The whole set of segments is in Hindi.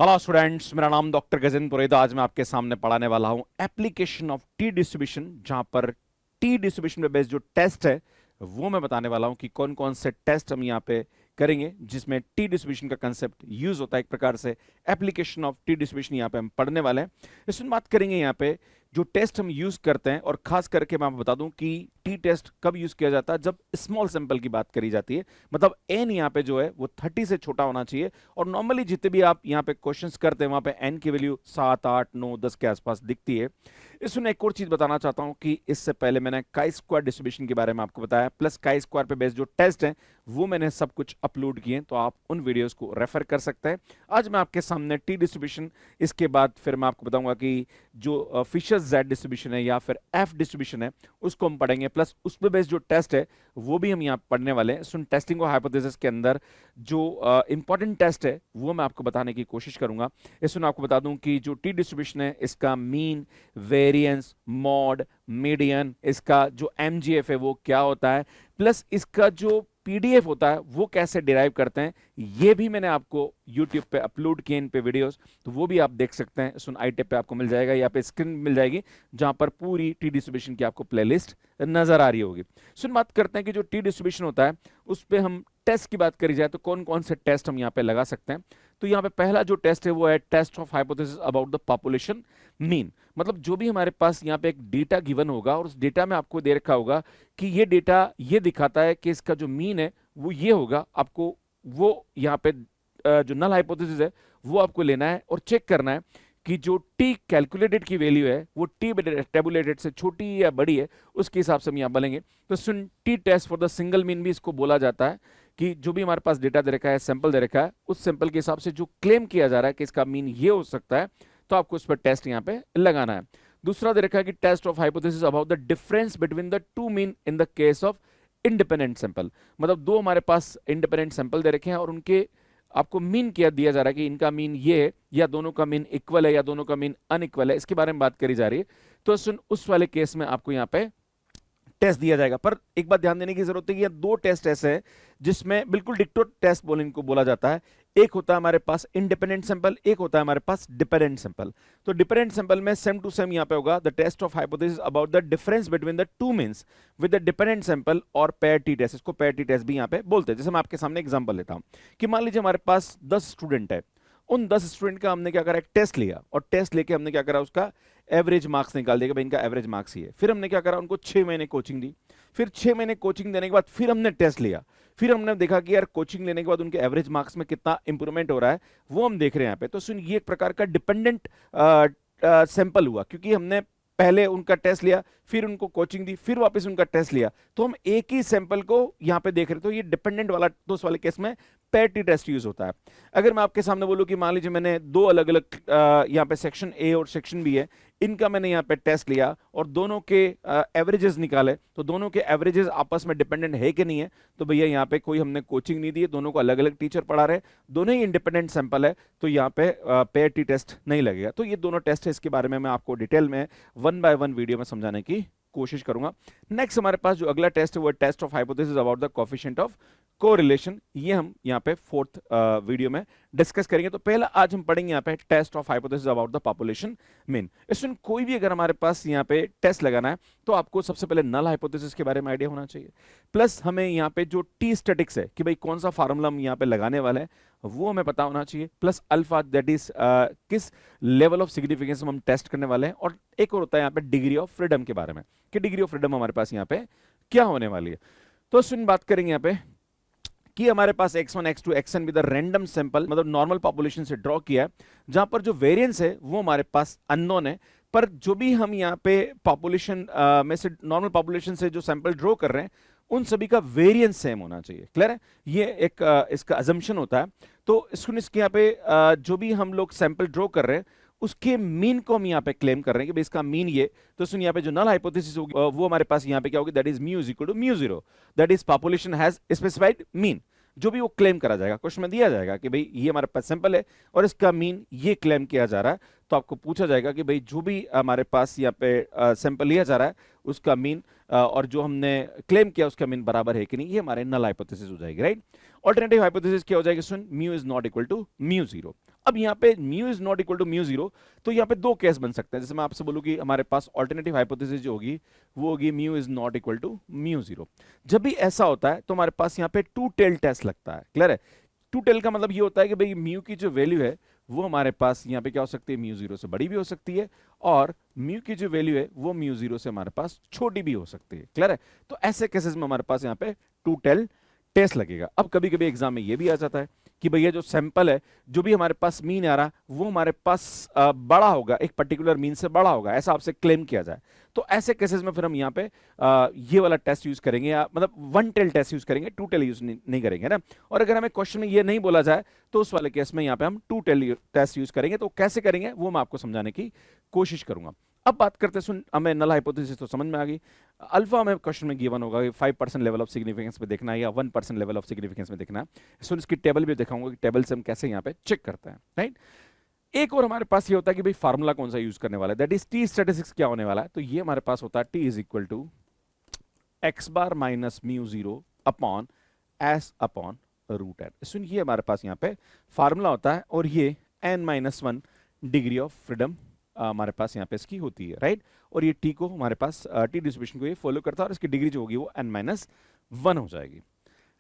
हेलो स्टूडेंट्स, मेरा नाम डॉक्टर गजेंद्र पुरोहित। आज मैं आपके सामने पढ़ाने वाला हूं एप्लीकेशन ऑफ टी डिस्ट्रीब्यूशन, जहां पर टी डिस्ट्रीब्यूशन पे बेस्ड जो टेस्ट है वो मैं बताने वाला हूं कि कौन कौन से टेस्ट हम यहां पे करेंगे जिसमें टी डिस्ट्रीब्यूशन का कंसेप्ट यूज होता है। एक प्रकार से एप्लीकेशन ऑफ टी डिस्ट्रीब्यूशन यहां पे हम पढ़ने वाले हैं। इसमें बात करेंगे यहां पे जो टेस्ट हम यूज करते हैं, और खास करके मैं आपको बता दूं कि टी टेस्ट कब यूज किया जाता है, जब स्मॉल सैंपल की बात करी जाती है। मतलब एन यहाँ पे जो है वो 30 से छोटा होना चाहिए, और नॉर्मली जितने भी आप यहाँ पे क्वेश्चंस करते हैं वहां पे एन की वैल्यू 7, 8, 9, 10 के आसपास दिखती है। इसमें एक और चीज बताना चाहता हूं कि इससे पहले मैंने काई स्क्वायर डिस्ट्रीब्यूशन के बारे में आपको बताया, प्लस काई स्क्वायर पे बेस्ड जो टेस्ट है वो मैंने सब कुछ अपलोड किए हैं, तो आप उन वीडियोस को रेफर कर सकते हैं। आज मैं आपके सामने टी डिस्ट्रीब्यूशन, इसके बाद फिर मैं आपको बताऊंगा कि जो फिशर जेड डिस्ट्रीब्यूशन है या फिर एफ डिस्ट्रीब्यूशन है उसको हम पढ़ेंगे, प्लस उस पे बेस्ड जो टेस्ट है वो भी हम यहाँ पढ़ने वाले हैं। सुन टेस्टिंग और हाइपोथेसिस के अंदर जो इंपॉर्टेंट टेस्ट है वो मैं आपको बताने की कोशिश करूंगा। इसमें आपको बता दूं कि जो टी डिस्ट्रीब्यूशन है इसका मीन, वेरिएंस, मॉड, मीडियन, इसका जो एमजीएफ है वो क्या होता है, प्लस इसका जो पीडीएफ होता है वो कैसे डिराइव करते हैं, ये भी मैंने आपको यूट्यूब पे अपलोड किए इन पे वीडियोस, तो वो भी आप देख सकते हैं। सुन आई टेप पे आपको मिल जाएगा, यहाँ पे स्क्रीन मिल जाएगी जहां पर पूरी टी डिस्ट्रीब्यूशन की आपको प्लेलिस्ट नजर आ रही होगी। सुन बात करते हैं कि जो टी डिस्ट्रीब्यूशन होता है उस पे हम टेस्ट की बात करी जाए तो कौन कौन से टेस्ट हम यहाँ पे लगा सकते हैं। तो यहाँ पे पहला जो टेस्ट है वो है test of hypothesis about the population mean. मतलब जो भी हमारे पास यहाँ पे एक डेटा गिवन होगा और उस डेटा में आपको दे रखा होगा कि ये डेटा ये दिखाता है कि इसका जो मीन है वो ये होगा, आपको वो यहाँ पे जो नल हाइपोथेसिस है वो आपको लेना है और चेक करना है कि जो टी कैलकुलेटेड की वैल्यू है वो टी टेबुलेटेड से छोटी या बड़ी है, उसके हिसाब से हम यहाँ बोलेंगे। तो सुन T test for the single mean भी इसको बोला जाता है कि जो भी हमारे पास डेटा दे रखा है, सैंपल दे रखा है, उस सैंपल के हिसाब से जो क्लेम किया जा रहा है कि इसका मीन ये हो सकता है, तो आपको उस पर टेस्ट यहाँ पे लगाना है। दूसरा दे रखा है कि test of hypothesis about the difference between the two mean in the case of independent sample. मतलब दो हमारे पास इंडिपेंडेंट सैंपल दे रखे हैं और उनके आपको मीन क्या दिया जा रहा है कि इनका मीन ये है या दोनों का मीन इक्वल है या दोनों का मीन अनइक्वल है, इसके बारे में बात करी जा रही है। तो सुन उस वाले केस में आपको यहाँ पे टेस्ट दिया जाएगा। पर एक बात ध्यान देने की जरूरत है कि ये दो टेस्ट ऐसे हैं जिसमें बिल्कुल डिक्टो टेस्ट इनको बोला जाता है। एक होता है हमारे पास इंडिपेंडेंट सैंपल, एक होता है हमारे पास डिपेंडेंट सैंपल। तो डिपेंडेंट सैंपल में सेम टू सेम यहां पे होगा the test of hypothesis about the difference between the two means with the dependent sample और पेयर टी टेस्ट। इसको पेयर टी टेस्ट भी यहां पे बोलते हैं। जैसे मैं आपके सामने एग्जांपल लेता हूं कि मान लीजिए हमारे पास 10 स्टूडेंट है, उन 10 स्टूडेंट का हमने क्या करा, एक टेस्ट लिया और टेस्ट लेके हमने क्या करा, उसका एवरेज मार्क्स निकाल दिया कि भाई इनका एवरेज मार्क्स ही है। फिर हमने क्या करा, उनको 6 महीने कोचिंग दी। फिर 6 महीने कोचिंग देने के बाद फिर हमने टेस्ट लिया। फिर हमने देखा कि यार कोचिंग लेने के बाद उनके एवरेज मार्क्स में कितना इंप्रूवमेंट हो रहा है, वो हम देख रहे हैं यहाँ पे। तो सुन ये एक प्रकार का डिपेंडेंट सैंपल हुआ, क्योंकि हमने पहले उनका टेस्ट लिया, फिर उनको कोचिंग दी, फिर वापस उनका टेस्ट लिया, तो हम एक ही सैंपल को यहाँ पे देख रहे हैं। तो ये डिपेंडेंट वाला, तो उस वाले केस में पेयर टी टेस्ट यूज होता है। अगर मैं आपके सामने बोलूं कि मान लीजिए मैंने दो अलग अलग यहाँ पे सेक्शन ए और सेक्शन बी है, इनका मैंने यहाँ पे टेस्ट लिया और दोनों के एवरेजेस निकाले, तो दोनों के एवरेजेस आपस में डिपेंडेंट है कि नहीं है, तो भैया यहाँ पे कोई हमने कोचिंग नहीं दी है, दोनों को अलग अलग टीचर पढ़ा रहे, दोनों ही इंडिपेंडेंट सैंपल है, तो यहाँ पे पेयर टी टेस्ट नहीं लगेगा। तो ये दोनों टेस्ट है, इसके बारे में मैं आपको डिटेल में 1 बाय 1 वीडियो में समझाने की कोशिश करूंगा। नेक्स्ट हमारे पास जो अगला टेस्ट है वो test of hypothesis about the coefficient of correlation. ये हम यहाँ पे 4th वीडियो में डिस्कस करेंगे। तो पहला आज हम पढ़ेंगे यहाँ पे test of hypothesis about the population mean. इसमें कोई भी अगर हमारे पास यहाँ पे टेस्ट लगाना है तो आपको सबसे पहले नल हाइपोथेसिस के बारे में आइडिया होना चाहिए, प्लस हमें यहाँ पे जो टी स्टैटिक्स है कि भाई कौन सा फार्मूला हम यहाँ पे लगाने वाले हैं वो हमें पता होना चाहिए, प्लस अल्फा दैट इज किस लेवल ऑफ सिग्निफिकेंस हम टेस्ट करने वाले हैं, और एक और होता है यहाँ पे डिग्री ऑफ फ्रीडम के बारे में कि डिग्री ऑफ फ्रीडम हमारे पास यहाँ पे क्या होने वाली है। तो सुन बात करेंगे यहाँ पे कि हमारे पास x1 x2 xn with random sample, मतलब नॉर्मल पॉपुलेशन से ड्रॉ किया है, जहां पर जो वेरिएंस है वो हमारे पास अननोन है, पर जो भी हम यहाँ पे पॉपुलेशन में से नॉर्मल पॉपुलेशन से जो सैंपल ड्रॉ कर रहे हैं उन सभी का वेरिएंस सेम होना चाहिए। क्लियर है, ये एक इसका अजम्पशन होता है। तो इसके यहाँ पे जो भी हम लोग सैंपल ड्रॉ कर रहे हैं उसके मीन को हम यहाँ पे क्लेम कर रहे हैं कि भाई इसका मीन ये। तो सुन यहाँ पे जो नल हाइपोथेसिस होगी वो हमारे पास यहाँ पे क्या होगी, that is mu is equal to mu zero, that is population has specified mean. जो भी वो क्लेम करा जाएगा, क्वेश्चन में दिया जाएगा कि भाई ये हमारे पास सैंपल है और इसका मीन ये क्लेम किया जा रहा है, तो आपको पूछा जाएगा कि भाई जो भी हमारे पास यहाँ पे सैंपल लिया जा रहा है उसका मीन और जो हमने क्लेम किया उसका मीन बराबर है कि नहीं, ये हमारे नल हाइपोथेसिस हो जाएगी, राइट। ऑल्टरनेटिव हाइपोथेसिस क्या हो जाएगी, सुन, mu is not equal to mu zero. अब यहाँ पे mu is not equal to mu zero, तो यहाँ पे दो केस बन सकते हैं। जैसे मैं आपसे बोलूँ कि हमारे पास ऑल्टरनेटिव हाइपोथेसिस जो होगी वो होगी mu is not equal to mu zero. जब भी ऐसा होता है तो हमारे पास यहाँ पे टू टेल टेस्ट लगता है। क्लियर है? टू टेल का मतलब ये होता है कि भाई म्यू की जो वैल्यू है वो हमारे पास यहाँ पे क्या हो सकती है, म्यू जीरो से बड़ी भी हो सकती है, और म्यू की जो वैल्यू है वो म्यू जीरो से हमारे पास छोटी भी हो सकती है। क्लियर है? तो ऐसे केसेस में हमारे पास यहाँ पे टू टेल टेस्ट लगेगा। अब कभी कभी एग्जाम में ये भी आ जाता है कि भैया जो सैंपल है, जो भी हमारे पास मीन आ रहा वो हमारे पास बड़ा होगा, एक पर्टिकुलर मीन से बड़ा होगा, ऐसा आपसे क्लेम किया जाए। तो ऐसे केसेस में फिर हम यहाँ पे ये वाला टेस्ट यूज करेंगे, या मतलब वन टेल टेस्ट यूज करेंगे, टू टेल यूज नहीं करेंगे ना। और अगर हमें क्वेश्चन में ये नहीं बोला जाए तो उस वाले केस में यहाँ पे हम टू टेल टेस्ट यूज करेंगे। तो कैसे करेंगे वो मैं आपको समझाने की कोशिश करूंगा। अब बात करते हैं, सुन, हमें नल हाइपोथेसिस तो समझ में आ गई। अल्फा हमें क्वेश्चन में गिवन होगा कि 5% लेवल ऑफ सिग्निफिकेंस पे देखना है या 1% लेवल ऑफ सिग्निफिकेंस में देखना है। सुन, इसकी टेबल भी दिखाऊंगा कि टेबल से हम कैसे यहाँ पे चेक करते हैं, राइट। एक और हमारे पास ये होता है कि भाई फार्मूला कौन सा यूज करने वाला है, दैट इज टी स्टैटिस्टिक्स क्या होने वाला है। तो ये हमारे पास होता है T is equal to X bar minus mu zero upon S upon root N. सुन, ये हमारे पास यहाँ पे फार्मूला होता है, और ये n minus one degree of freedom हमारे पास यहाँ पे इसकी होती है, राइट। और ये टी को हमारे पास टी डिस्ट्रीब्यूशन को ये फॉलो करता है, और इसकी डिग्री जो होगी वो n माइनस वन हो जाएगी,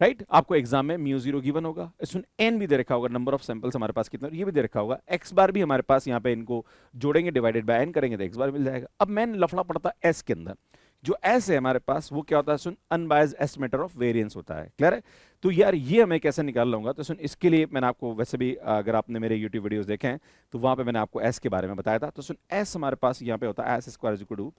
राइट। आपको एग्जाम में म्यू जीरो गिवन होगा, इसमें एन भी दे रखा होगा, नंबर ऑफ सैंपल्स हमारे पास कितना, ये भी दे रखा होगा। एक्स बार भी हमारे पास यहाँ पे इनको जोड़ेंगे, डिवाइडेड बाय एन करेंगे तो एक्स बार मिल जाएगा। अब मैन लफड़ा पड़ता एस के अंदर, जो एस है हमारे पास वो क्या होता है, सुन, अनबायस्ड एस्टिमेटर ऑफ वेरिएंस होता है। क्लियर है? तो यार ये हमें कैसे निकाल लूंगा, तो सुन, इसके लिए मैंने आपको, वैसे भी अगर आपने मेरे यूट्यूब वीडियोस देखे हैं तो वहां पे मैंने आपको एस के बारे में बताया था। तो सुन, एस हमारे पास यहाँ पे होता है S square is equal to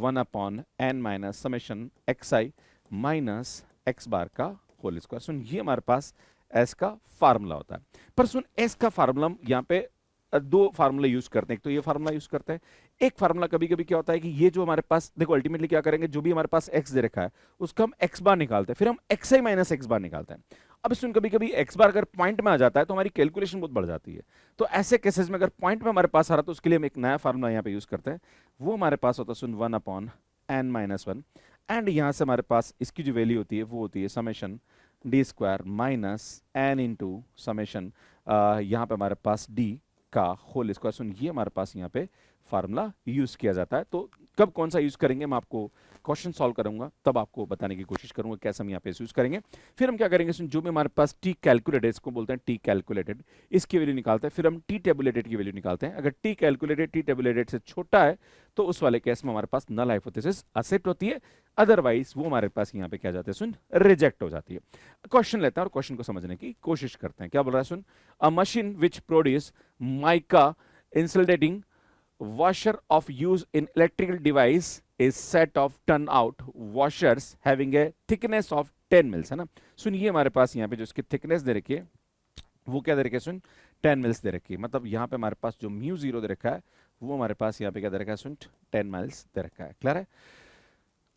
1 upon N minus summation X I minus X bar का होल स्क्वायर। सुन, ये हमारे पास एस का फार्मूला होता है। पर सुन, एस का फार्मूला हम यहाँ पे दो फार्मूला यूज करते हैं। एक तो ये फार्मूला यूज करते हैं, एक फार्मूला कभी कभी क्या होता है कि ये जो हमारे पास, देखो अल्टीमेटली क्या करेंगे, जो भी हमारे पास एक्स दे रखा है उसका हम एक्स बार निकालते हैं, फिर हम एक्स आई माइनस एक्स बार निकालते हैं। अब सुन, कभी कभी एक्स बार अगर पॉइंट में आ जाता है तो हमारी कैलकुलेशन बहुत बढ़ जाती है। तो ऐसे केसेस में अगर पॉइंट में हमारे पास आ रहा तो उसके लिए हम एक नया फार्मूला यहाँ पे यूज करते हैं, वो हमारे पास होता है, सुन, 1 upon N minus one, and यहाँ से हमारे पास इसकी जो वैल्यू होती है वो होती है summation D square minus N into summation यहाँ पे हमारे पास डी का होल स्क्वायर। सुन, ये हमारे पास यहाँ पे फार्मूला यूज किया जाता है। तो कब कौन सा यूज करेंगे मैं आपको क्वेश्चन सॉल्व करूंगा तब आपको बताने की कोशिश करूंगा कैसे हम यहाँ पे यूज करेंगे। फिर हम क्या करेंगे, सुन, जो भी हमारे पास टी कैलकुलेटेड, इसको बोलते हैं टी कैलकुलेटेड, इसकी वैल्यू निकालते हैं, फिर हम टी टेबुलेटेड की वैल्यू निकालते हैं। अगर टी कैलकुलेटेड टी टेबुलेटेड से छोटा है तो उस वाले केस में हमारे पास नल हाइपोथेसिस एक्सेप्ट होती है, अदरवाइज वो हमारे पास यहाँ पे क्या जाते हैं, सुन, रिजेक्ट हो जाती है। क्वेश्चन लेते हैं और क्वेश्चन को समझने की कोशिश करते हैं। क्या बोल रहा है, सुन, a machine which produce mica insulating washer of use in electrical device is set of turnout washers having a thickness of 10 mils, है ना। सुन, ये हमारे पास यहाँ पे जो इसकी थिकनेस दे रखी है वो क्या दे रखी है, सुन, 10 मिल्स दे रखी है। मतलब यहाँ पे हमारे पास जो म्यू जीरो दे रखा है वो हमारे पास यहाँ पे क्या दे रखा है, सुन, 10 मिल्स दे रखा है। क्लियर है?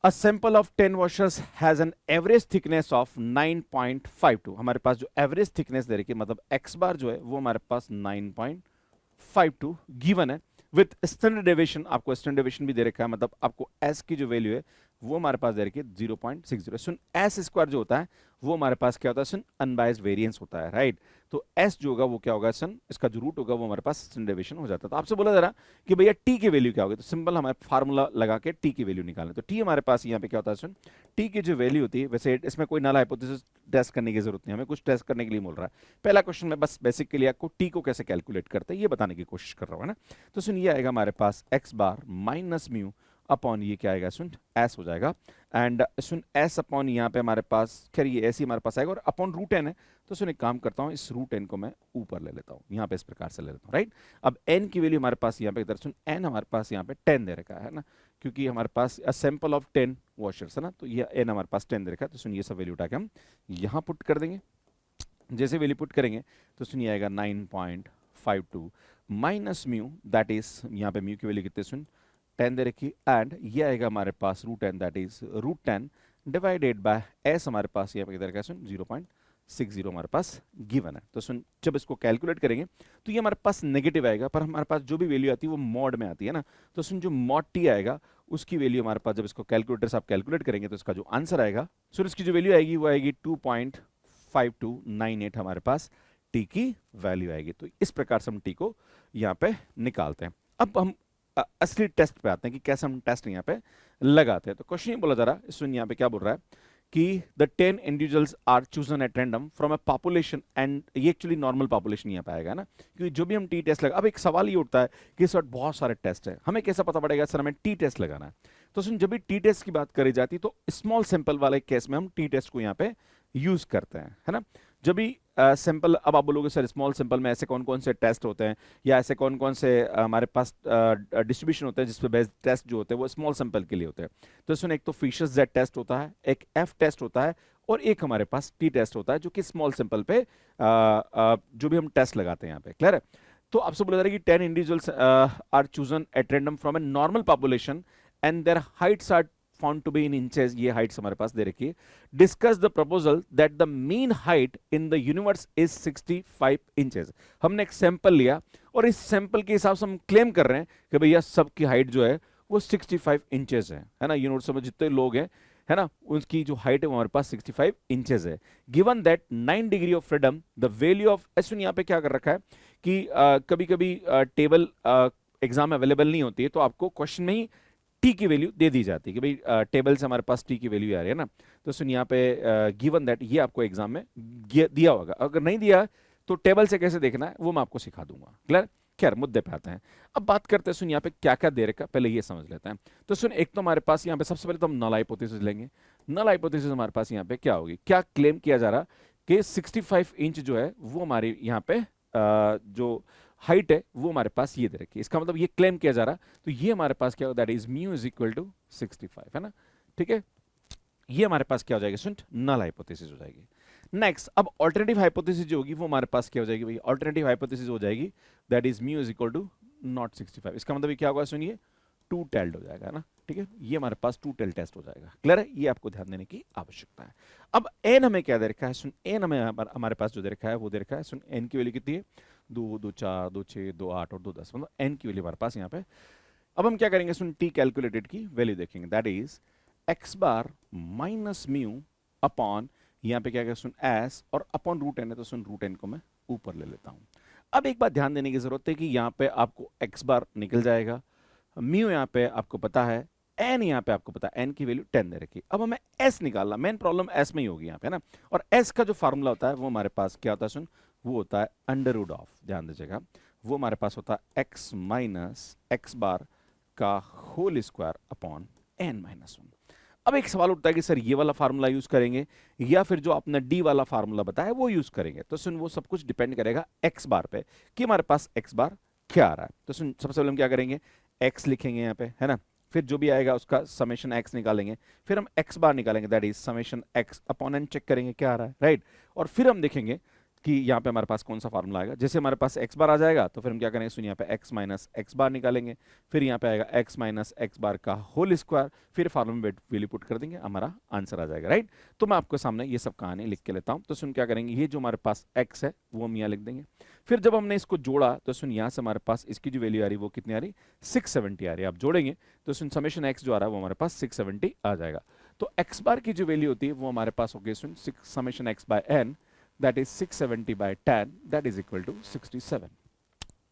A sample of 10 washers has an average thickness of 9.52। हमारे पास जो एवरेज थिकनेस दे रखी है, मतलब एक्स बार जो है वो हमारे पास 9.52 गिवन है, विथ स्टैंडर्ड डेविएशन, आपको स्टैंडर्ड डेविएशन भी दे रखा है, मतलब आपको एस की जो वैल्यू है वो हमारे पास दे रखी है 0.60। सुन, एस स्क्वायर जो होता है वो हमारे पास क्या होता है, सुन, अनबायस्ड वेरिएंस होता है, राइट। तो एस जो होगा वो क्या होगा, सन, इसका जो रूट होगा वो हमारे पास स्टैंडर्ड डेविएशन हो जाता है। तो आपसे बोला जा रहा कि भैया टी की वैल्यू क्या होगी, तो सिंपल हमारे फार्मूला लगा के टी की वैल्यू निकालें। तो टी हमारे पास यहाँ पे क्या होता है, सुन, टी की जो वैल्यू होती है, वैसे इसमें कोई नल हाइपोथेसिस टेस्ट करने की जरूरत नहीं, हमें कुछ टेस्ट करने के लिए बोल रहा है। पहला क्वेश्चन में बस बेसिक के लिए आपको टी को कैसे कैलकुलेट करते हैं ये बताने की कोशिश कर रहा हूँ, है ना। तो सुन, ये आएगा हमारे पास x bar minus mu upon ये क्या आएगा, सुन, एस हो जाएगा, एंड सुन, एस अपॉन यहाँ पे हमारे पास, खैर ये ऐसे ही हमारे पास आएगा, और अपॉन रूट एन है। तो सुन, एक काम करता हूँ, इस रूट एन को मैं ऊपर ले लेता हूँ, यहाँ पे इस प्रकार से ले लेता हूँ, राइट। अब एन की वैल्यू हमारे पास यहाँ पे इधर, सुन, एन हमारे पास यहाँ पे 10 दे रखा है ना, क्योंकि हमारे पास अ सैंपल ऑफ 10 वॉशर्स है ना, तो ये एन हमारे पास 10 दे रखा है। तो सुन, ये सब वैल्यू उठा के हम यहाँ पुट कर देंगे। जैसे वैल्यू पुट करेंगे तो सुन, ये आएगा 9.52 माइनस म्यू, दैट इज यहाँ पे म्यू की वैल्यू कितने, सुन, 10 दे रखी, एंड ये आएगा हमारे पास root 10, that is root 10 divided by S, हमारे पास यहाँ पे किधर का, सुन, 60 हमारे पास गिवन है। तो सुन, जब इसको कैलकुलेट करेंगे तो ये हमारे पास नेगेटिव आएगा, पर हमारे पास जो भी वैल्यू आती है वो मॉड में आती है ना। तो सुन, जो मॉड टी आएगा उसकी वैल्यू हमारे पास, जब इसको कैलकुलेटर से आप कैलकुलेट करेंगे तो इसका जो आंसर आएगा, सुन इसकी जो वैल्यू आएगी वो आएगी 2.5298 हमारे पास टी की वैल्यू आएगी। तो इस प्रकार से हम टी को यहाँ पे निकालते हैं। अब हम असली टेस्ट पे आते हैं कि कैसे हम टेस्ट यहाँ पे लगाते हैं। तो क्वेश्चन ये बोला जा रहा है, सुन यहाँ पे क्या बोल रहा है कि the 10 individuals are chosen at random from a population, and ये एक्चुअली नॉर्मल पॉपुलेशन यहाँ पे आएगा ना, क्योंकि जो भी हम टी टेस्ट लगा, अब एक सवाल ये उठता है कि इस वक्त बहुत सारे टेस्ट है, हमें कैसा पता पड़ेगा सर हमें टी टेस्ट लगाना है। तो सुन, जब भी टी टेस्ट की बात करी जाती है तो स्मॉल सैंपल वाले केस में हम टी टेस्ट को यहाँ पे यूज करते हैं, है ना। जब भी सैंपल, अब आप बोलोगे सर स्मॉल सैंपल में ऐसे कौन कौन से टेस्ट होते हैं, या ऐसे कौन कौन से हमारे पास डिस्ट्रीब्यूशन होते हैं जिसपे बेस्ड टेस्ट जो होते हैं वो स्मॉल सैंपल के लिए होते हैं। तो इसमें एक तो फिशर्स जेड टेस्ट होता है, एक एफ टेस्ट होता है, और एक हमारे पास टी टेस्ट होता है जो कि स्मॉल सैंपल पे जो भी हम टेस्ट लगाते हैं यहाँ पे। क्लियर है। तो आपसे बोला जा रहा है कि 10 individuals are chosen at random from a normal population and their heights are found to be in inches, ये हाइट्स हमारे पास दे रखी है। Discuss the proposal that the mean height in the universe is 65 inches. हमने एक सैंपल लिया और इस सैंपल के हिसाब से हम क्लेम कर रहे हैं कि भैया सबकी हाइट जो है वो 65 इंचेस है ना। यूनिवर्स में जितने लोग हैं, है ना, उसकी जो हाइट है वो हमारे पास 65 इंचेस है। Given that 9 degree of freedom the value of, ऐसे यहाँ पे क्या कर रखा है कि कभी कभी टेबल एग्जाम में अवेलेबल नहीं होती है, तो आपको क्वेश्चन में ही टी की वैल्यू दे दी जाती है कि भाई टेबल से हमारे पास टी की वैल्यू आ रही है ना। तो सुन यहाँ पे गिवन दैट, ये आपको एग्जाम में दिया होगा, अगर नहीं दिया तो टेबल से कैसे देखना है वो मैं आपको सिखा दूंगा। क्लियर। खैर मुद्दे पे आते हैं। अब बात करते हैं, सुन यहाँ पे क्या क्या दे रखा, पहले ये समझ लेते हैं। तो सुन, एक तो हमारे पास यहाँ पे सबसे पहले तो हम नल हाइपोथेसिस लेंगे। नल हाइपोथेसिस हमारे पास यहाँ पे क्या होगी, क्या क्लेम किया जा रहा कि 65 इंच जो है वो हमारी यहाँ पे जो हाइट है वो हमारे पास ये दे रखी है। इसका मतलब ये क्लेम किया जा रहा, तो ये हमारे पास क्या होगा, that is mu is equal to 65, है ना। ठीक है, ये हमारे पास क्या हो जाएगी, सुन, नल हाइपोथेसिस हो जाएगी। नेक्स्ट, अब ऑल्टरनेटिव हाइपोथेसिस जो होगी वो हमारे पास क्या हो जाएगी भाई, ऑल्टरनेटिव हाइपोथेसिस हो जाएगी that is mu is equal to not 65। इसका मतलब ये क्या होगा, सुनिए, टू टेल्ड हो जाएगा ना। ठीक है, ये हमारे पास टू टेल टेस्ट हो जाएगा। क्लियर है, ये आपको ध्यान देने की आवश्यकता है। अब एन हमें क्या दे रखा है, सुन, एन हमें हमारे पास जो दे रखा है वो दे रखा है, सुन, एन की वैल्यू कितनी है, 2, 2, 4, 2, 6, 2, 8 और 2, 10, मतलब एन की वैल्यू हमारे पास यहाँ पे। अब हम क्या करेंगे, सुन, टी कैलकुलेटेड की वैल्यू देखेंगे, that is X bar minus mu upon, यहाँ पे क्या करें, सुन, एस, और अपॉन रूट एन है, तो सुन रूट एन को मैं ऊपर ले लेता हूँ। अब एक बात ध्यान देने की जरूरत है कि यहाँ पे आपको एक्स बार निकल जाएगा, म्यू यहाँ पे आपको पता है, एन यहाँ पे आपको पता है, एन की वैल्यू 10 दे रखी। अब हमें एस निकालना, मेन प्रॉब्लम एस में ही होगी यहाँ पे ना। और एस का जो फार्मूला होता है वो हमारे पास क्या होता है, सुन, वो होता है अंडर रूट ऑफ, ध्यान दीजिएगा, वो हमारे पास होता है एक्स माइनस एक्स बार का whole square upon N minus 1। अब एक सवाल उठता है कि सर ये वाला फार्मूला यूज करेंगे या फिर जो आपने डी वाला फार्मूला बताया वो यूज करेंगे। तो सुन, वो सब कुछ डिपेंड करेगा एक्स बार पे कि हमारे पास एक्स बार क्या आ रहा है। तो सुन, सबसे पहले हम क्या करेंगे, एक्स लिखेंगे यहाँ पे, है ना, फिर जो भी आएगा उसका समेशन एक्स निकालेंगे, फिर हम एक्स बार निकालेंगे, that is summation X upon N, check करेंगे क्या आ रहा है, राइट। और फिर हम देखेंगे कि यहाँ पे हमारे पास कौन सा फार्मूला आएगा। जैसे हमारे पास एक्स बार आ जाएगा तो फिर हम क्या करेंगे, सुन, यहाँ पे एक्स माइनस एक्स बार निकालेंगे, फिर यहाँ पे आएगा एक्स माइनस एक्स बार का होल स्क्वायर, फिर फार्मूला में वैल्यू पुट कर देंगे, हमारा आंसर आ जाएगा, राइट। तो मैं आपके सामने ये सब कहानी लिख के लेता हूँ। तो सुन, क्या करेंगे, ये जो हमारे पास एक्स है वो हम यहाँ लिख देंगे। फिर जब हमने इसको जोड़ा तो सुन, यहाँ से हमारे पास इसकी जो वैल्यू आ रही है वो कितनी आ रही, 670 आ रही है। आप जोड़ेंगे तो सुन, समेशन एक्स जो आ रहा है वो हमारे पास 670 आ जाएगा। तो एक्स बार की जो वैल्यू होती है वो हमारे पास होगी, सुन, summation X by N, that is 670 by 10, that is equal to 67।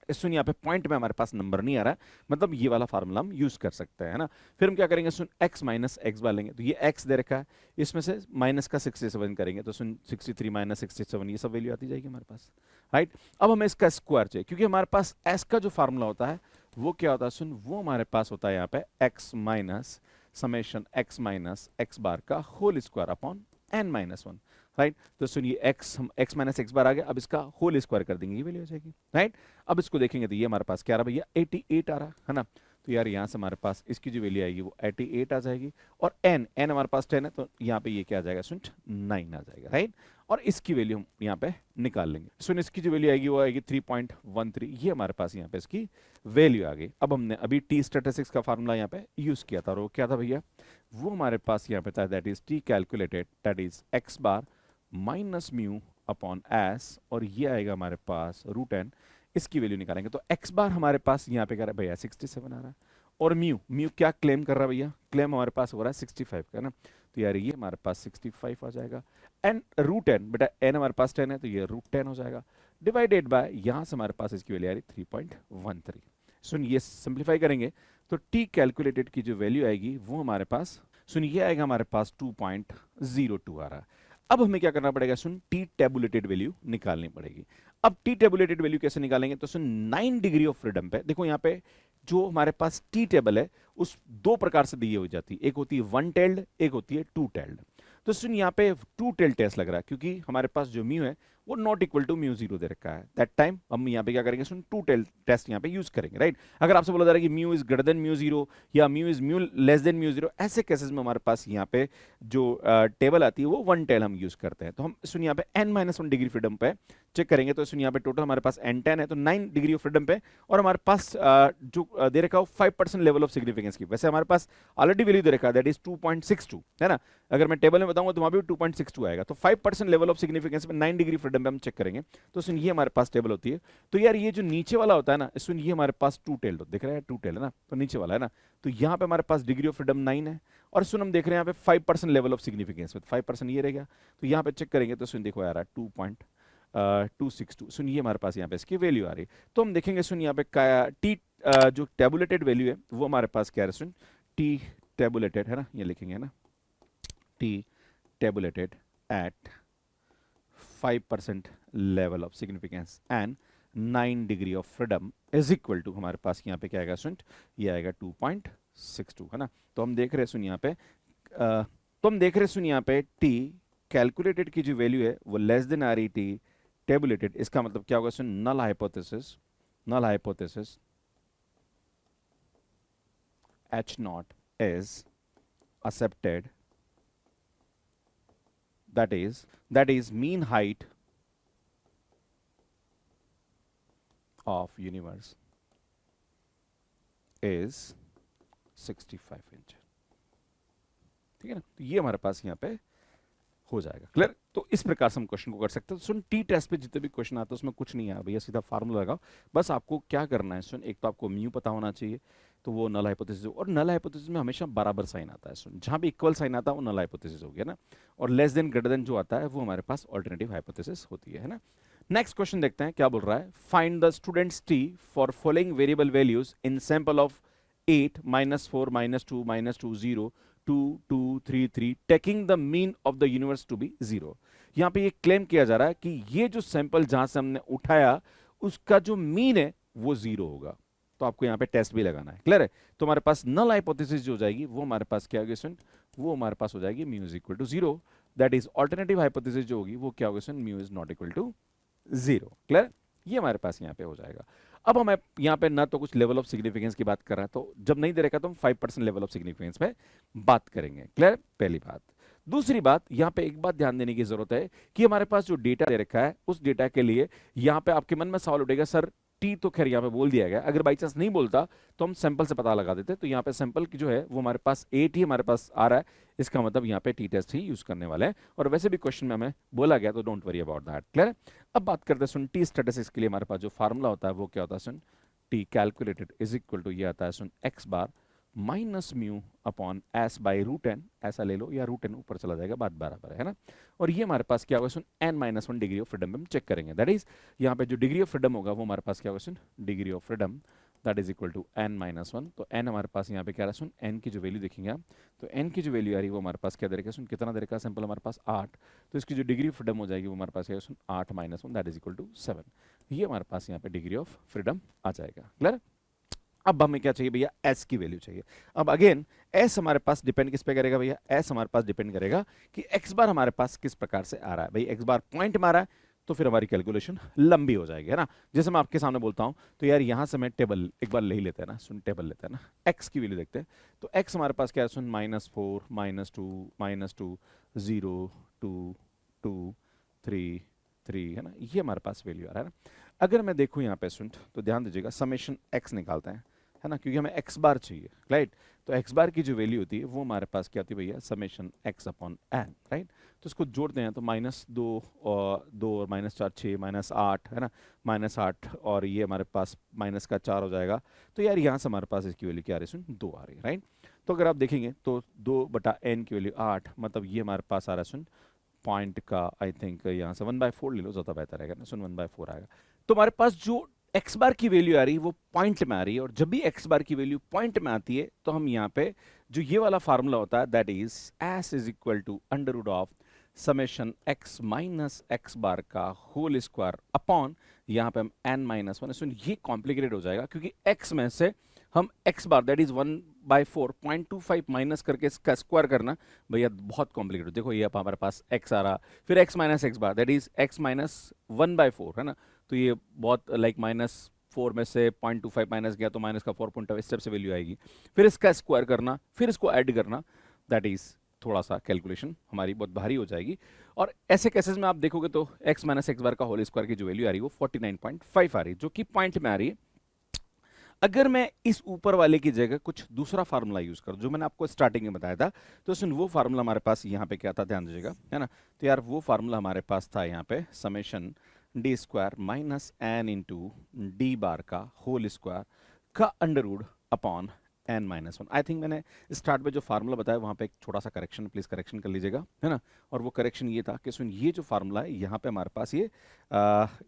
सुन, यहाँ पे पॉइंट में हमारे पास नंबर नहीं आ रहा है, मतलब ये वाला फार्मूला हम यूज कर सकते हैं, है ना। फिर हम क्या करेंगे, सुन, x माइनस एक्स बार लेंगे, तो ये x दे रखा है, इसमें से माइनस का 67 करेंगे, तो सुन 63 माइनस 67, ये सब वैल्यू आती जाएगी हमारे पास, राइट। अब हमें इसका स्क्वायर चाहिए, क्योंकि हमारे पास s का जो फार्मूला होता है वो क्या होता है, सुन, वो हमारे पास होता है यहाँ पे x minus summation x minus X bar का whole square upon n minus 1, right. तो सुनिए, x, हम x माइनस एक्स बार आ गया, अब इसका होल स्क्वायर कर देंगे, ये वैल्यू हो जाएगी, राइट। अब इसको देखेंगे तो ये हमारे पास क्या आ रहा भैया, 88 आ रहा है ना। तो यार यहाँ से हमारे पास इसकी जो वैल्यू आएगी वो 88 आ जाएगी, और n हमारे पास 10 है, तो यहाँ पे ये क्या आ जाएगा, सुन, 9 आ जाएगा, राइट। और इसकी वैल्यू हम यहाँ पे निकाल लेंगे। सुन, इसकी जो वैल्यू आएगी वो आएगी 3.13, ये हमारे पास यहाँ पे इसकी वैल्यू आ गई। अब हमने अभी टी स्टैटिस्टिक्स का फार्मूला यहाँ पे यूज किया था, और वो क्या था भैया, वो हमारे पास यहाँ पे था, that is T calculated, that is X bar minus mu upon S, और ये आएगा हमारे पास रूट एन, इसकी वैल्यू निकालेंगे तो एक्स बार हमारे पास यहाँ पे क्या रहा है भैया 67 आ रहा है, और म्यू म्यू क्या क्लेम कर रहा है भैया, क्लेम हमारे पास हो रहा है 65 का ना, तो यार ये हमारे पास 65 आ जाएगा, एंड रूट एन, बेटा एन हमारे पास 10 है तो ये रूट 10 हो जाएगा, डिवाइडेड बाय यहाँ से हमारे पास इसकी वैल्यू आ रही 3.13। सुन ये सिंप्लीफाई करेंगे तो टी कैलकुलेटेड की जो वैल्यू आएगी वो हमारे पास, सुन ये आएगा हमारे पास 2.02 आ रहा है। अब हमें क्या करना पड़ेगा, सुन टी टेबुलेटेड वैल्यू निकालनी पड़ेगी। अब टी टेबुलेटेड वैल्यू कैसे निकालेंगे, तो सुन 9 डिग्री ऑफ फ्रीडम पे देखो, यहाँ पे जो हमारे पास टी टेबल है उस दो प्रकार से दी हो जाती है, एक होती है वन टेल्ड, एक होती है टू टेल्ड। तो सुन यहाँ पे टू टेल्ड टेस्ट लग रहा है क्योंकि हमारे पास जो म्यू है वो not equal to mu zero दे रखा है, दैट टाइम हम यहाँ पे क्या करेंगे, सुन टू टेल्ड टेस्ट यहाँ पे यूज करेंगे, राइट। अगर आपसे बोला जा रहा है कि mu is greater than mu zero या mu is mu less than mu zero, ऐसे केसेस में हमारे पास यहाँ पे जो टेबल आती है वो वन टेल हम यूज करते हैं। तो हम सुन यहाँ पे n-1 डिग्री फ्रीडम पे चेक करेंगे तो सुन यहाँ पे टोटल हमारे पास n10 है, तो 9 डिग्री ऑफ फ्रीडम पे, और हमारे पास जो दे रखा हो 5% लेवल ऑफ सिग्निफिकेंस की, वैसे हमारे पास ऑलरेडी वैल्यू दे रखा है दैट इज 2.62 है ना, अगर मैं टेबल में बताऊंगा तो वहां भी 2.62 आएगा, तो 5% लेवल ऑफ सिग्निफिकेंस में 9 डिग्री फ्रीडम पे हम चेक करेंगे तो सुन ये हमारे पास टेबल होती है। तो यार ये जो नीचे वाला होता है ना, सुन ये हमारे पास टू टेल्ड दिख रहा है, टू टेल्ड है ना, तो नीचे वाला है ना, तो यहाँ पे हमारे पास डिग्री ऑफ फ्रीडम 9 है, और सुन हम देख रहे हैं यहाँ पे 5% लेवल ऑफ सिग्निफिकेंस में, 5% ये रह गया, तो यहाँ पे चेक करेंगे तो सुन देखो यार 2.262, सुन ये हमारे पास यहाँ पे इसकी वैल्यू आ रही है। तो हम देखेंगे सुन यहाँ पे टी जो टेबुलेटेड वैल्यू है वो हमारे पास क्या है, सुन टी टेबुलेटेड है ना, ये लिखेंगे ना, T tabulated at 5% level of significance and 9 degree of freedom is equal to हमारे पास यहाँ पे क्या आएगा सुन, ये आएगा 2.62 है ना। तो हम देख रहे हैं सुन यहाँ पे टी कैलकुलेटेड की जो वैल्यू है वो लेस देन आ रही टी टेबुलेटेड, इसका मतलब क्या होगा सुन, null hypothesis H naught is accepted, that is mean height of universe is 65 inch, ठीक है ना। तो ये हमारे पास यहाँ पे हो जाएगा, क्लियर। तो इस प्रकार से हम क्वेश्चन को कर सकते हैं। सुन टी टेस्ट पे जितने भी क्वेश्चन आते हैं उसमें कुछ नहीं है भैया, सीधा फार्मूला लगाओ, बस आपको क्या करना है सुन, एक तो आपको म्यू पता होना चाहिए, तो वो नल हाइपोथेसिस, और नल हाइपोथेसिस में हमेशा बराबर साइन आता है, सुन जहां भी इक्वल साइन आता है वो नल हाइपोथेसिस हो गया ना, और लेस देन ग्रेटर देन जो आता है वो हमारे पास ऑल्टरनेटिव हाइपोथेसिस होती है ना। नेक्स्ट क्वेश्चन देखते हैं क्या बोल रहा है, find the students T for following variable values in sample of 8 -4 -2 -2 0 2 2 3 3 taking the mean of the universe to be 0। यहाँ पे ये क्लेम किया जा रहा है कि ये जो सैंपल जहां से हमने उठाया उसका जो मीन है वो 0 होगा, तो आपको यहाँ पे टेस्ट भी लगाना है, क्लियर है। तो हमारे पास नल हाइपोथेसिस जो हो जाएगी वो हमारे पास क्या होगी सुन, वो हमारे पास हो जाएगी mu is equal to 0, that is alternative hypothesis जो होगी वो क्या होगी सुन, mu is not equal to 0, clear. ये हमारे पास यहाँ पे हो जाएगा। अब हमें यहाँ पे ना तो कुछ लेवल ऑफ सिग्निफिकेंस की बात कर रहा है, तो जब नहीं दे रखा तो हम 5% लेवल ऑफ सिग्निफिकेंस पे बात करेंगे, क्लियर, पहली बात। दूसरी बात, यहाँ पे एक बात ध्यान देने की जरूरत है कि हमारे पास जो डेटा दे रखा है उस डेटा के लिए यहाँ पे आपके मन में सवाल उठेगा, सर टी तो खैर यहाँ पे बोल दिया गया, अगर बाई चांस नहीं बोलता तो हम सैंपल से पता लगा देते, तो यहाँ पे सैंपल की जो है वो हमारे पास 8 ही हमारे पास आ रहा है, इसका मतलब यहाँ पे टी टेस्ट ही यूज करने वाले हैं, और वैसे भी क्वेश्चन में हमें बोला गया तो don't worry about that, clear. अब बात करते हैं सुन टी स्टैटिस्टिक्स के लिए हमारे पास जो फार्मूला होता है वो क्या होता है सुन, T calculated is equal to ये आता है सुन X bar minus mu upon S by root N, ऐसा ले लो, या रूट एन ऊपर चला जाएगा, बात बराबर है ना। और ये हमारे पास क्या होगा सुन, n-1 डिग्री ऑफ फ्रीडम हम चेक करेंगे, दैट इज यहाँ पे जो डिग्री ऑफ फ्रीडम होगा वो हमारे पास क्या होगा सुन, degree of freedom that is equal to n-1, तो n हमारे पास यहाँ पे क्या रहा सुन, n की जो वैल्यू देखेंगे आप, तो n की जो वैल्यू आ रही है वो हमारे पास क्या दे रखा सुन, कितना दे रखा सैंपल हमारे पास 8, तो इसकी जो डिग्री ऑफ फ्रीडम हो जाएगी वो हमारे पास क्या सुन 8-1 दैट इज इक्वल टू 7, ये हमारे पास यहाँ पे डिग्री ऑफ फ्रीडम आ जाएगा, क्लियर। अब हमें क्या चाहिए भैया, s की वैल्यू चाहिए। अब अगेन s हमारे पास डिपेंड किस पे करेगा भैया, s हमारे पास डिपेंड करेगा कि x बार हमारे पास किस प्रकार से आ रहा है, भाई x बार पॉइंट मारा है तो फिर हमारी कैलकुलेशन लंबी हो जाएगी, है ना। जैसे मैं आपके सामने बोलता हूं तो यार यहां से मैं टेबल एक बार ले ही लेते हैं ना, सुन टेबल लेते हैं ना, x की वैल्यू देखते हैं, तो x हमारे पास क्या है सुन, -4 -2 0 2 2 3 3 है ना, ये हमारे पास वैल्यू आ रहा है ना। अगर मैं देखूं यहाँ पे सुन तो ध्यान दीजिएगा, समेशन x निकालते हैं, है ना, क्योंकि हमें एक्स बार चाहिए, राइट। तो एक्स बार की जो वैल्यू होती है वो हमारे पास क्या होती है भैया, summation X upon N, right. तो इसको जोड़ते हैं तो -2 और 2 और -4 6 -8, है ना, -8 और ये हमारे पास माइनस का 4 हो जाएगा। तो यार यहाँ से हमारे पास इसकी वैल्यू क्या आ रही है, 2 आ रही है, राइट। तो अगर आप देखेंगे तो 2/n की वैल्यू 8, मतलब ये हमारे पास आ रहा है पॉइंट का, आई थिंक यहाँ से 1/4 ले लो, ज़्यादा बेहतर रहेगा ना, 1/4 आएगा। तो हमारे पास जो एक्स बार की वैल्यू आ रही है वो पॉइंट में आ रही है, और जब भी एक्स बार की वैल्यू पॉइंट में आती है तो हम यहाँ पे जो ये वाला फार्मूला होता है, that is S is equal to under root of summation X minus X bar का होल स्क्वायर अपॉन, यहाँ पे हम n-1, सुन ये कॉम्प्लिकेटेड हो जाएगा क्योंकि x में से हम x bar that is 1/4 0.25 minus करके इसका स्क्वायर करना भैया बहुत कॉम्प्लिकेटेड। देखो ये अब हमारे पास x आ रहा, फिर x minus X bar that is x minus 1/4, है ना। तो ये बहुत लाइक -4 में से 0.25 माइनस गया तो माइनस का 4.5 स्टेप से वैल्यू आएगी, फिर इसका स्क्वायर करना, फिर इसको ऐड करना, दैट इज थोड़ा सा कैलकुलेशन हमारी बहुत भारी हो जाएगी। और ऐसे केसेस में आप देखोगे तो x माइनस एक्स बार का होल स्क्वायर की जो वैल्यू आ रही है वो 49.5 आ रही है, जो कि पॉइंट में आ रही है। अगर मैं इस ऊपर वाले की जगह कुछ दूसरा फार्मूला यूज करूं जो मैंने आपको स्टार्टिंग में बताया था, तो सुन वो फार्मूला हमारे पास यहाँ पे क्या था, ध्यान दीजिएगा, है ना। तो यार वो फार्मूला हमारे पास था यहाँ पे summation D square minus N into D bar का होल स्क्वायर का under root upon n-1। I think मैंने स्टार्ट में जो फार्मूला बताया वहाँ पे एक छोटा सा करेक्शन, प्लीज करेक्शन कर लीजिएगा, है ना। और वो करेक्शन ये था कि सुन ये जो फार्मूला है यहाँ पे हमारे पास ये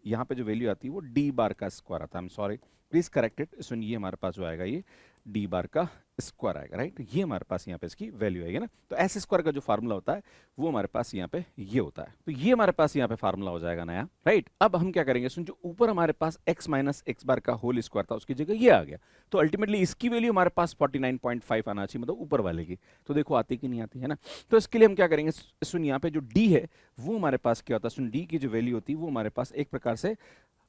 यहाँ पे जो वैल्यू आती है वो डी बार का स्क्वायर आता है, I am sorry please correct it. सुन ये हमारे पास जो आएगा ये डी बार का स्क्वायर आएगा, राइट। ये हमारे पास यहाँ पे इसकी वैल्यू आएगी ना। तो एस स्क्वायर का जो फार्मूला होता है वो हमारे पास यहाँ पे ये होता है, तो ये हमारे पास यहाँ पे फार्मूला हो जाएगा नया, राइट। अब हम क्या करेंगे, सुन जो ऊपर हमारे पास x माइनस एक्स बार का होल स्क्वायर था उसकी जगह ये आ गया, तो अल्टीमेटली इसकी वैल्यू हमारे पास 49.5 आना चाहिए, मतलब ऊपर वाले की। तो देखो आती कि नहीं आती, है ना। तो इसके लिए हम क्या करेंगे, सुन यहाँ पे जो d है वो हमारे पास क्या होता है, सुन d की जो वैल्यू होती है वो हमारे पास एक प्रकार से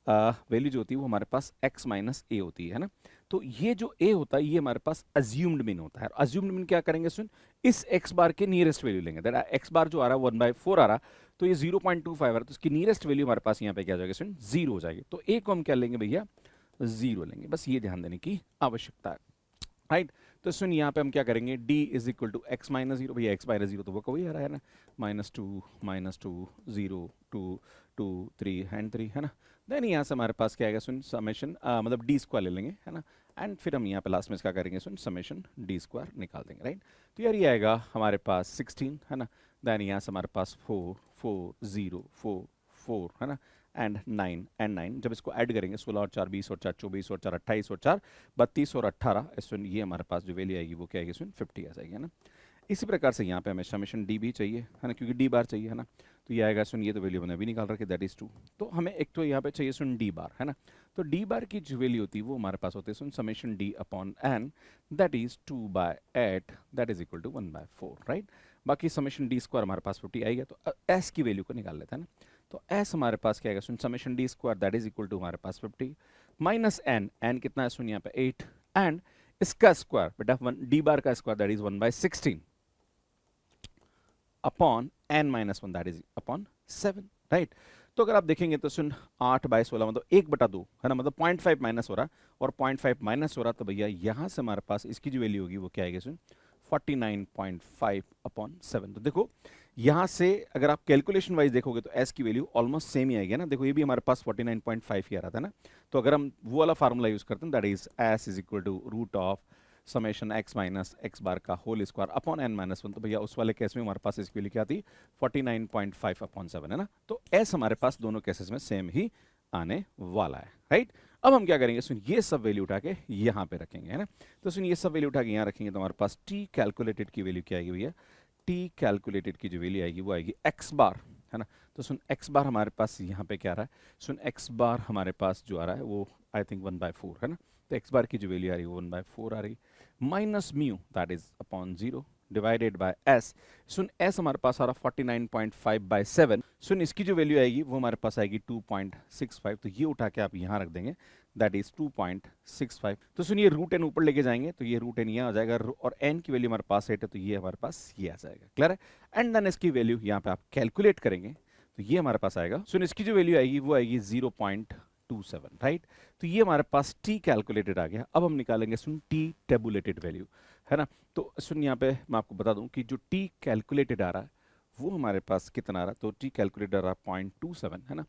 वैल्यू जो होती है वो हमारे पास x माइनस ए होती है ना। तो ये जो a होता है ये हमारे पास अज्यूम्ड मीन होता है। अज्यूम्ड मीन क्या करेंगे, सुन इस x बार के नियरेस्ट वैल्यू लेंगे, दैट x बार जो आ रहा है 1/4 आ रहा, तो ये 0.25 आ रहा, तो इसकी नियरेस्ट वैल्यू हमारे पास यहाँ पे क्या हो जाएगा, सुन 0 हो जाएगी। तो a को हम क्या लेंगे भैया, 0 लेंगे, बस ये ध्यान देने की आवश्यकता है, राइट। तो सुन यहाँ पे हम क्या करेंगे, d is equal to X minus 0, भैया x माइनस 0 तो वो कोई आ रहा है ना, -2 0 2 2 3 एंड 3, है ना। देन यहाँ से हमारे पास क्या आएगा, सुन समेशन मतलब डी स्क्वायर ले लेंगे, है ना। एंड फिर हम यहाँ पे लास्ट में इसका करेंगे, सुन समेशन डी स्क्वायर निकाल देंगे, राइट। तो यार ये आएगा हमारे पास 16, है ना। देन यहाँ से हमारे पास 4 4 0 4 4, है ना, एंड 9 एंड 9, जब इसको ऐड करेंगे 16 और 4 20 और 4 24 और 4 28 और 4 32 और 18, सुन ये हमारे पास जो वैल्यू आएगी वो क्या आएगी, सुन 50 आ जाएगी, है ना। इसी प्रकार से यहाँ पे हमें समेशन डी भी चाहिए, है ना, क्योंकि डी बार चाहिए, है ना। तो ये आएगा, सुन ये तो वैल्यू हमने अभी निकाल रखी, दैट इज 2। तो हमें एक तो यहाँ पे चाहिए सुन डी बार, है ना। तो डी बार की जो वैल्यू होती है वो हमारे पास होती है सुन summation D upon N, that is 2/8, that is equal to 1/4, right. बाकी समेशन डी स्क्वायर हमारे पास 50 आएगा, तो एस की वैल्यू को निकाल लेते हैं ना। तो एस हमारे पास क्या आएगा, सुन summation D square that is equal to हमारे पास 50 माइनस एन, एन कितना है सुन यहाँ पे 8, एंड इसका स्क्वायर बेटा डी बार का square that is 1/16 upon n-1 that is upon 7, right. तो अगर आप देखेंगे तो सुन 8/16 मतलब 1/2, है ना, मतलब 0.5 माइनस हो रहा, और 0.5 माइनस हो रहा, तो भैया यहाँ से हमारे पास इसकी जो वैल्यू होगी वो क्या आएगी, सुन 49.5 अपॉन 7। तो देखो यहाँ से अगर आप कैलकुलेशन वाइज देखोगे तो s की वैल्यू ऑलमोस्ट सेम ही आएगी ना। देखो ये भी हमारे पास 49.5 ही आ रहा था ना। तो अगर हम वो वाला फार्मूला यूज करते हैं that is s is equal to root of summation x minus X bar का होल स्क्वायर अपॉन n-1, तो भैया उस वाले केस में हमारे पास इसकी वैल्यू क्या थी 49.5 अपॉन 7, है ना। तो s हमारे पास दोनों केसेस में सेम ही आने वाला है, राइट। अब हम क्या करेंगे, सुन ये सब वैल्यू उठा के यहाँ पे रखेंगे, है ना। तो सुन ये सब वैल्यू उठा के यहाँ रखेंगे तो हमारे पास t कैलकुलेटेड की वैल्यू क्या आएगी भैया, t कैलकुलेटेड की जो वैल्यू आएगी वो आएगी x बार, है ना। तो सुन x बार हमारे पास यहाँ पे क्या आ रहा है, सुन x बार हमारे पास जो आ रहा है वो आई थिंक 1/4, है ना। तो x बार की जो वैल्यू आ रही है वो 1/4 आ रही, minus mu that is upon 0 divided by s। Soon s हमारे पास आ रहा 49.5/7, सुन इसकी जो वैल्यू आएगी वो हमारे पास आएगी 2.65, तो ये उठा के आप यहाँ रख देंगे दैट इज 2.65। तो सुन ये रूट एन ऊपर लेके जाएंगे तो ये रूट एन यहाँ आ जाएगा, और n की वैल्यू हमारे पास 8 है तो ये हमारे पास ये आ जाएगा, क्लियर है। एंड देन इसकी वैल्यू यहाँ पे आप कैलकुलेट करेंगे तो ये हमारे पास आएगा, सुन इसकी जो वैल्यू आएगी वो आएगी 0.27, राइट। तो ये हमारे पास टी कैलकुलेटेड आ गया। अब हम निकालेंगे सुन टी टेबुलेटेड वैल्यू, है ना। तो सुन यहाँ पे मैं आपको बता दूं कि जो टी कैलकुलेटेड आ रहा है वो हमारे पास कितना आ रहा है, तो टी कैलकुलेटेड आ रहा है 0.27, है ना।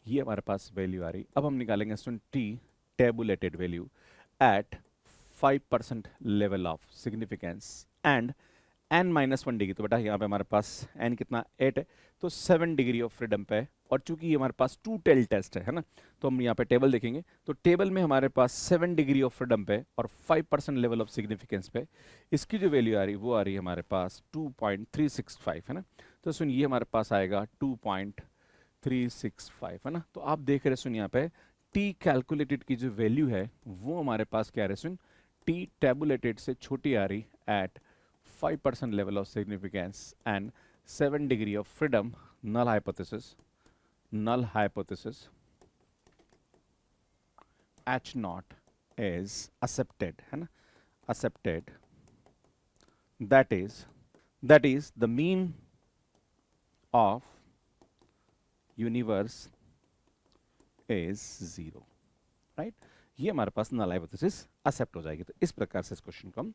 ये हमारे पास वैल्यू आ रही। अब हम निकालेंगे सुन T tabulated value at 5% level of significance and n-1 degree. तो बेटा यहाँ पे हमारे पास n कितना 8 है, तो 7 डिग्री ऑफ फ्रीडम पे है। और चूंकि ये हमारे पास 2 टेल टेस्ट है ना, तो हम यहाँ पे टेबल देखेंगे तो टेबल में हमारे पास 7 डिग्री ऑफ फ्रीडम पे और 5% लेवल ऑफ सिग्निफिकेंस पे इसकी जो वैल्यू आ रही वो आ रही है हमारे पास 2.365, है ना। तो सुन ये हमारे पास आएगा 2.365, है ना। तो आप देख रहे सुन यहाँ पे टी कैलकुलेटेड की जो वैल्यू है वो हमारे पास क्या आ रही है सुन, टी टेबुलेटेड से छोटी आ रही eight 5% level of significance and 7 degree of freedom. Null hypothesis H naught is accepted, है ना, accepted, that is the mean of universe is 0, right। ये हमारे पास null hypothesis accept हो जाएगी। तो इस प्रकार से इस क्वेश्चन को हम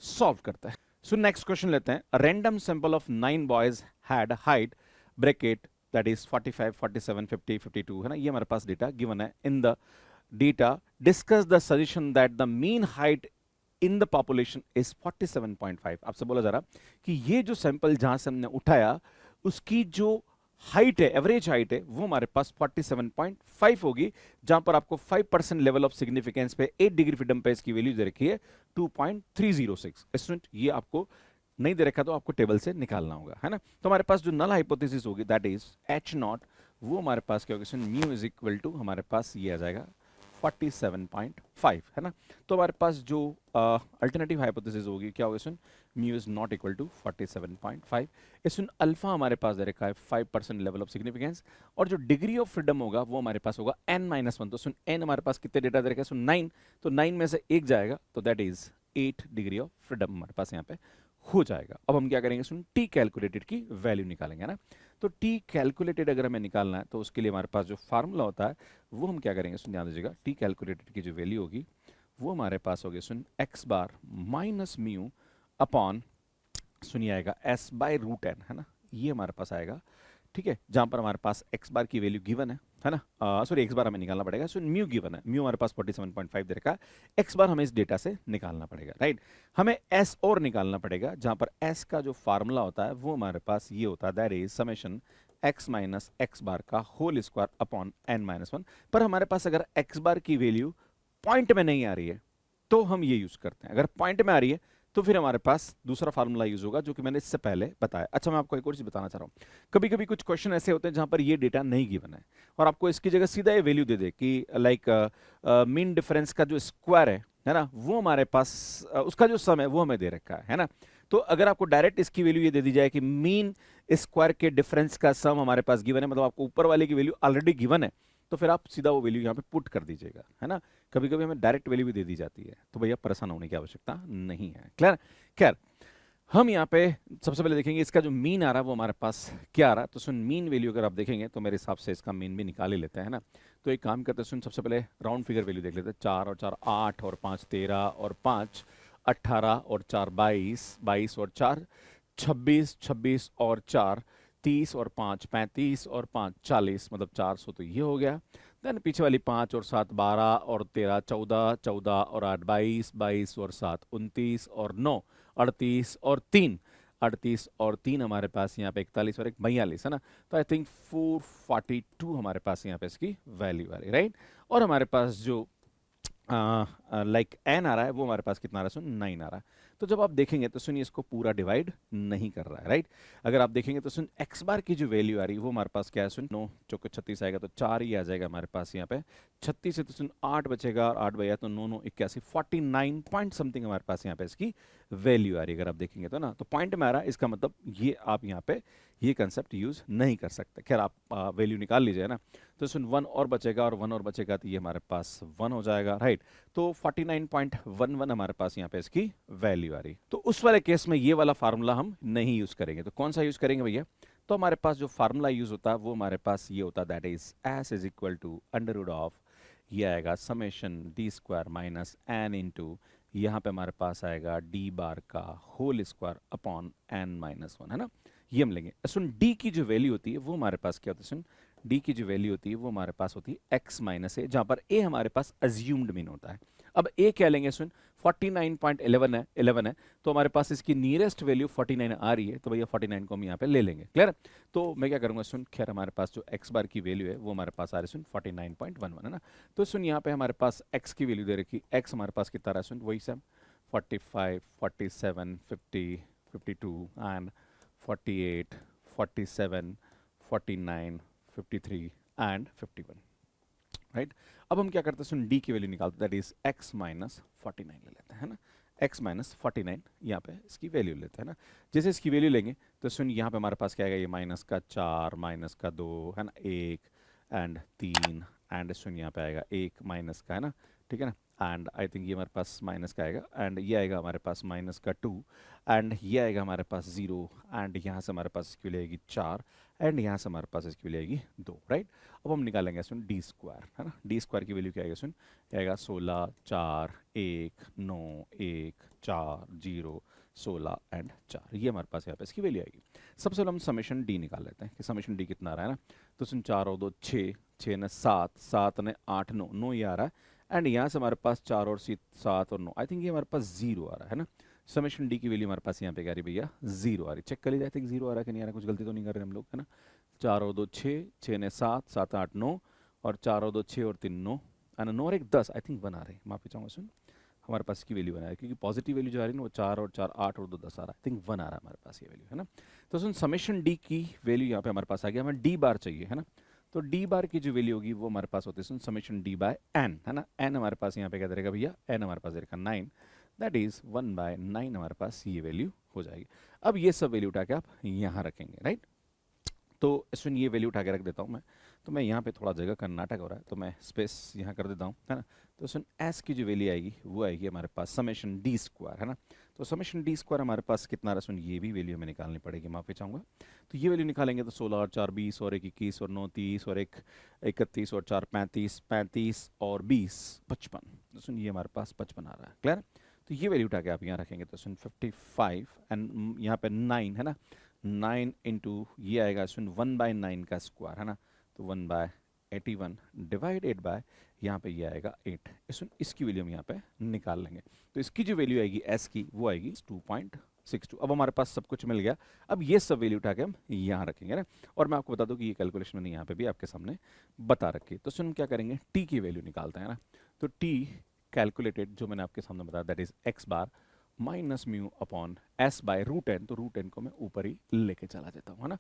सॉल्व करता है। सो नेक्स्ट क्वेश्चन लेते हैं। A random sample of 9 boys had height bracket that is 45, 47, 50, 52, है ना। ये हमारे पास डेटा गिवन है। In the data discuss the suggestion that the mean height in the population is 47.5। आपसे बोला जा रहा कि ये जो सैंपल जहां से हमने उठाया उसकी जो हाइट है, एवरेज हाइट है, वो हमारे पास 47.5 होगी, जहां पर आपको 5% लेवल ऑफ सिग्निफिकेंस पे 8 डिग्री फ्रीडम पे इसकी वैल्यू दे रखी है 2.306। स्टूडेंट ये आपको नहीं दे रखा तो आपको टेबल से निकालना होगा, है ना। तो हमारे पास जो नल हाइपोथेसिस होगी दैट इज एच नॉट, वो हमारे पास क्या होगी, म्यू इज इक्वल टू हमारे पास ये आ जाएगा 47.5, है ना। तो हमारे पास जो अल्टरनेटिव हाइपोथेसिस होगी क्या होगी सुन, mu is not equal to 47.5। इसमें अल्फा हमारे पास दे रखा है 5% लेवल ऑफ सिग्निफिकेंस और जो डिग्री ऑफ फ्रीडम होगा वो हमारे पास होगा n-1। तो सुन n हमारे पास कितने डेटा दे रखा है, सुन 9, तो 9 में से एक जाएगा तो that is 8 degree of freedom हमारे पास यहाँ पे हो जाएगा। अब हम क्या करेंगे सुन, टी कैलकुलेटेड की वैल्यू निकालेंगे ना। तो टी कैलकुलेटेड अगर हमें निकालना है तो उसके लिए हमारे पास जो फार्मूला होता है वो हम क्या करेंगे सुन, ध्यान दीजिएगा। टी कैलकुलेटेड की जो वैल्यू होगी वो हमारे पास होगी सुन x बार माइनस म्यू अपॉन, सुनिए आएगा s बाय रूट n, है ना। ये हमारे पास आएगा, ठीक है, जहां पर हमारे पास x बार की वैल्यू गिवन है ना, सॉरी x बार हमें निकालना पड़ेगा। सो म्यू गिवन है, म्यू हमारे पास 47.5 दे रखा है, x बार हमें इस डेटा से निकालना पड़ेगा, राइट। हमें s और निकालना पड़ेगा, जहां पर s का जो फार्मूला होता है वो हमारे पास ये होता है, that is summation x minus x बार का होल स्क्वायर अपॉन n-1। पर हमारे पास अगर x बार की वैल्यू पॉइंट में नहीं आ रही है तो हम ये यूज करते हैं, अगर पॉइंट में आ रही है तो फिर हमारे पास दूसरा फार्मूला यूज होगा जो कि मैंने इससे पहले बताया। अच्छा, मैं आपको एक और चीज बताना चाह रहा हूँ, कभी कभी कुछ क्वेश्चन ऐसे होते हैं जहां पर ये डेटा नहीं गिवन है और आपको इसकी जगह सीधा ये वैल्यू दे दे कि लाइक मीन डिफरेंस का जो स्क्वायर है ना, वो हमारे पास उसका जो सम है वो हमें दे रखा है ना। तो अगर आपको डायरेक्ट इसकी वैल्यू ये दे दी जाए कि मीन स्क्वायर के डिफरेंस का सम हमारे पास गिवन है, मतलब आपको ऊपर वाले की वैल्यू ऑलरेडी गिवन है, तो फिर आप सीधा वो वैल्यू यहाँ पे पुट कर दीजिएगा, है ना। कभी कभी हमें डायरेक्ट वैल्यू भी दे दी जाती है, तो भैया परेशान होने की आवश्यकता नहीं है। क्लियर? खैर, हम यहाँ पे सबसे पहले देखेंगे इसका जो मीन आ रहा है वो हमारे पास क्या आ रहा है। तो सुन, मीन वैल्यू अगर आप देखेंगे तो मेरे हिसाब से इसका मीन भी निकाल ही लेते हैं ना। तो एक काम करते हैं, सुन सबसे पहले राउंड फिगर वैल्यू देख लेते हैं। 4 और 4 8 और 5 13 और 5 18 और 4 22, 22 और 4 26, 26 और 4 30 और 5 35 और 5 40, मतलब 400। तो ये हो गया। देन पीछे वाली 5 और 7 12 और 13 14, 14 और 8 22, 22 और 7 29 और 9 38 और 3 38 और 3 हमारे पास यहाँ पे 41 और 1 42, है ना। तो आई थिंक 442 हमारे पास यहाँ पे इसकी वैल्यू आ रही, राइट। और हमारे पास जो लाइक n आ रहा है वो हमारे पास कितना आ रहा है, सुन 9 आ रहा है। तो जब आप देखेंगे तो सुनिए इसको पूरा डिवाइड नहीं कर रहा है, राइट। अगर आप देखेंगे तो सुन x बार की जो वैल्यू आ रही है वो हमारे पास क्या है, सुन 9 चौके 36 आएगा तो 4 ही आ जाएगा हमारे पास यहाँ पे। 36 से तो सुन 8 बचेगा और 8 बचा तो 9 9 81, 49 पॉइंट समथिंग हमारे पास यहाँ पे इसकी वैल्यू आ रही है। अगर आप देखेंगे तो ना, तो पॉइंट में आ रहा है, इसका मतलब ये आप यहाँ पे ये कंसेप्ट यूज नहीं कर सकते। खैर, आप वैल्यू निकाल लीजिए ना। तो सुन 1 और बचेगा और 1 और बचेगा तो ये हमारे पास 1 हो जाएगा, राइट। तो 49.11 हमारे पास यहाँ पे इसकी वैल्यू आ रही। तो उस वाले केस में ये वाला फार्मूला हम नहीं यूज करेंगे, तो कौन सा यूज करेंगे भैया, तो हमारे पास जो फार्मूला यूज होता है वो हमारे पास ये होता है, that is S is equal to under root of, ये आएगा summation D square minus N into, यहाँ पे हमारे पास आएगा डी बार का whole square upon N minus one, है ना। ये हम लेंगे। सुन डी की जो वैल्यू होती है वो हमारे पास क्या होती है, सुन डी की जो वैल्यू होती है वो हमारे पास होती है एक्स माइनस ए, जहां पर ए हमारे पास अज्यूम्ड मीन होता है। अब ए क्या लेंगे, सुन 49.11 है, 11 है, तो हमारे पास इसकी नियरेस्ट वैल्यू 49 आ रही है, तो भैया 49 को हम यहाँ पे ले लेंगे। क्लियर। तो मैं क्या करूंगा, सुन खैर हमारे पास जो एक्स बार की वैल्यू है वो हमारे पास आ रही है, सुन 49.11, है ना। तो सुन यहाँ पे हमारे पास एक्स की वैल्यू दे रखी, एक्स हमारे पास कितना रहा है, सुन वही सेम 45, 47, 50, 52 एंड 48, 47, 49, 53 एंड 51, राइट। अब हम क्या करते हैं, सुन डी की वैल्यू निकालते हैं, दैट इज एक्स माइनस 49 ले लेते हैं, है ना। एक्स माइनस 49 यहाँ पे इसकी वैल्यू लेते हैं ना। जैसे इसकी वैल्यू लेंगे तो सुन यहाँ पे हमारे पास क्या आएगा, ये माइनस का 4, माइनस का 2, है ना, 1 एंड 3 एंड सुन यहाँ पे आएगा 1 माइनस का, है ना, ठीक है ना। एंड आई थिंक ये हमारे पास माइनस का आएगा एंड ये आएगा हमारे पास माइनस का 2 एंड ये आएगा हमारे पास 0 एंड यहाँ से हमारे पास इसकी वैल्यू आएगी 4 एंड यहाँ से हमारे पास इसकी वैल्यू आएगी 2, राइट। अब हम निकालेंगे सुन डी स्क्वायर, है ना। डी स्क्वायर की वैल्यू क्या आएगा, सुन आएगा 16, 4, 1, 9, 1, 4, 0, 16 एंड 4, ये हमारे पास यहाँ पे इसकी वैल्यू आएगी। सबसे पहले हम समेशन डी निकाल लेते हैं कि समेशन डी कितना आ रहा है ना। तो सुन 4 और 2 6, 6 ने 7, 7 ने 8, 9, 9 ये आ रहा है एंड यहाँ से हमारे पास 4 और 7 और 9, आई थिंक ये हमारे पास 0 आ रहा है ना। समेशन डी की वैल्यू हमारे पास यहाँ पे क्या आ रही भैया, 0 आ रही। चेक कर लीजिए, आई थिंक 0 आ रहा है कि नहीं आ रहा, कुछ गलती तो नहीं कर रहे हम लोग, है ना। 4 और 2 6, 6 ने 7, 7 8 9 और 4 और 2 6 और 3 9 एंड 9 और 1 10, आई थिंक 1 आ रही है, माफी चाहूँगा सुन, हमारे पास इसकी वैल्यू 1 आ रही है क्योंकि पॉजिटिव वैल्यू जो आ रही है ना वो 4 और 4 8 और 2 10 आ रहा है, आई थिंक 1 आ रहा है हमारे पास ये वैल्यू, है ना। तो सुन समेशन डी की वैल्यू यहाँ पे हमारे पास आ गया, हमें डी बार चाहिए, है ना। तो डी बार की जो वैल्यू होगी वो हमारे पास होती है सुन समेशन डी बाय एन, है ना। एन हमारे पास यहाँ पे क्या रहेगा भैया, एन हमारे पास रहेगा 9, दैट इज 1/9 हमारे पास ये वैल्यू हो जाएगी। अब ये सब वैल्यू उठा के आप यहाँ रखेंगे, राइट। तो सुन ये वैल्यू उठा के रख देता हूँ मैं, तो मैं यहाँ पे थोड़ा जगह का नाटक हो रहा है तो मैं स्पेस यहाँ कर देता हूँ, है ना। तो सुन एस की जो वैल्यू आएगी वो आएगी हमारे पास समेशन डी स्क्वायर, है ना। तो समेशन डी स्क्वायर हमारे पास कितना रहा, सुन ये भी वैल्यू हमें निकालनी पड़ेगी, माफी चाहूँगा। तो ये वैल्यू निकालेंगे तो 16 और 4 20 और 1 21 और 9 30 और 1 31 और 4 35, 35 और 20 55, तो सुन ये हमारे पास 55 आ रहा है। क्लियर। तो ये वैल्यू उठा के आप यहाँ रखेंगे तो सुन 55 एंड यहाँ पे 9, है ना। 9 इंटू ये आएगा सुन 1/9 का स्क्वायर, है ना। तो 1/81 डिवाइडेड बाय यहाँ पे ये आएगा 8, सुन इसकी वैल्यू हम यहाँ पे निकाल लेंगे। तो इसकी जो वैल्यू आएगी एस की वो आएगी 2.62। अब हमारे पास सब कुछ मिल गया। अब ये सब वैल्यू उठा के हम यहाँ रखेंगे ना। और मैं आपको बता दूं कि ये कैलकुलेशन मैंने यहाँ पे भी आपके सामने बता रखी है। तो सुन क्या करेंगे, टी की वैल्यू निकालते हैं ना। तो टी कैलकुलेटेड जो मैंने आपके सामने बताया that is X bar minus mu upon S by root N, तो रूट एन को मैं ऊपर ही लेके चला जाता हूँ, है ना।